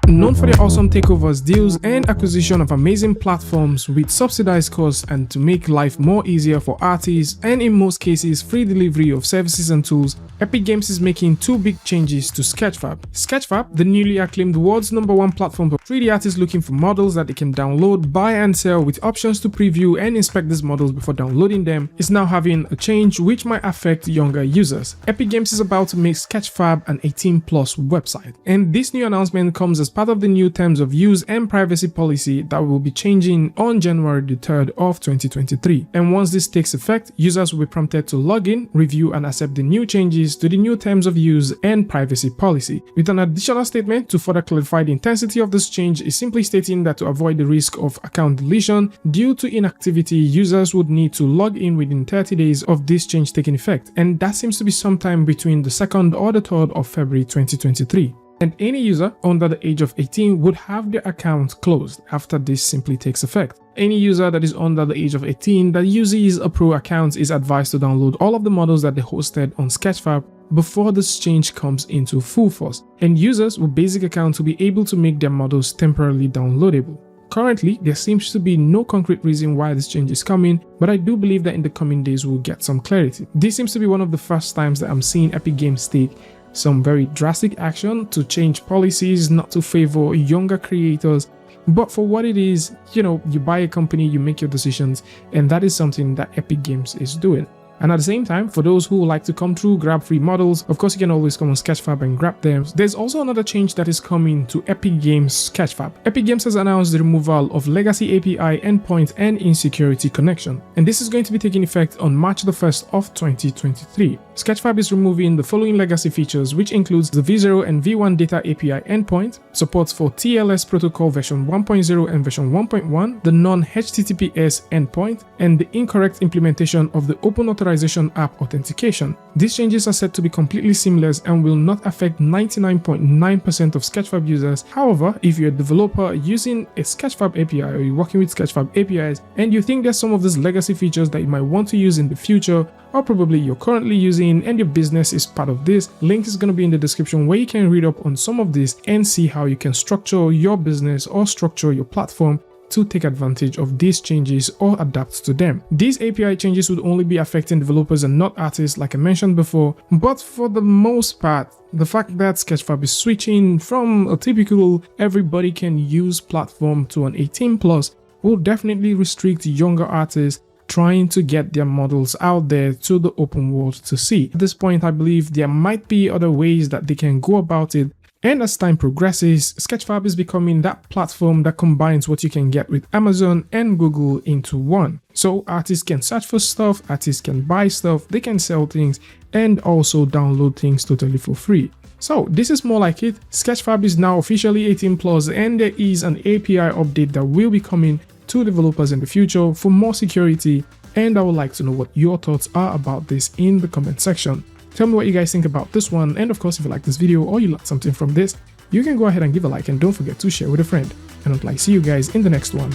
Known for their awesome takeovers, deals, and acquisition of amazing platforms with subsidized costs and to make life more easier for artists and in most cases free delivery of services and tools, Epic Games is making two big changes to SketchFab. SketchFab, the newly acclaimed world's #1 platform for 3D artists looking for models that they can download, buy and sell with options to preview and inspect these models before downloading them, is now having a change which might affect younger users. Epic Games is about to make SketchFab an 18+ website, and this new announcement comes as part of the new terms of use and privacy policy that will be changing on January 3rd of 2023. And once this takes effect, users will be prompted to log in, review and accept the new changes to the new terms of use and privacy policy. With an additional statement to further clarify the intensity of this change is simply stating that to avoid the risk of account deletion due to inactivity, users would need to log in within 30 days of this change taking effect, and that seems to be sometime between the 2nd or the 3rd of February 2023. And any user under the age of 18 would have their account closed after this simply takes effect. Any user that is under the age of 18 that uses a pro account is advised to download all of the models that they hosted on SketchFab before this change comes into full force, and users with basic accounts will be able to make their models temporarily downloadable. Currently, there seems to be no concrete reason why this change is coming, but I do believe that in the coming days we'll get some clarity. This seems to be one of the first times that I'm seeing Epic Games take some very drastic action to change policies not to favor younger creators, but for what it is, you buy a company, you make your decisions, and that is something that Epic Games is doing. And at the same time, for those who like to come through, grab free models, of course you can always come on SketchFab and grab them. There's also another change that is coming to Epic Games SketchFab. Epic Games has announced the removal of legacy API endpoint and insecurity connection, and this is going to be taking effect on March the 1st of 2023. SketchFab is removing the following legacy features, which includes the V0 and V1 data API endpoint, supports for TLS protocol version 1.0 and version 1.1, the non-HTTPS endpoint, and the incorrect implementation of the Open Authorization app authentication. These changes are set to be completely seamless and will not affect 99.9% of SketchFab users. However, if you're a developer using a SketchFab API or you're working with SketchFab APIs and you think there's some of these legacy features that you might want to use in the future, or probably you're currently using and your business is part of this, link is going to be in the description where you can read up on some of this and see how you can structure your business or structure your platform to take advantage of these changes or adapt to them. These API changes would only be affecting developers and not artists like I mentioned before, but for the most part, the fact that SketchFab is switching from a typical everybody can use platform to an 18+ will definitely restrict younger artists trying to get their models out there to the open world to see. At this point, I believe there might be other ways that they can go about it. And as time progresses, SketchFab is becoming that platform that combines what you can get with Amazon and Google into one. So artists can search for stuff, artists can buy stuff, they can sell things, and also download things totally for free. So this is more like it. SketchFab is now officially 18+, and there is an API update that will be coming to developers in the future for more security, and I would like to know what your thoughts are about this in the comment section. Tell me what you guys think about this one, and of course if you like this video or you learned something from this, you can go ahead and give a like and don't forget to share with a friend. And until I see you guys in the next one,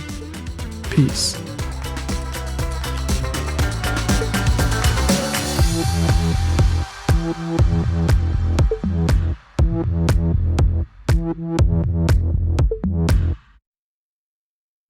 peace.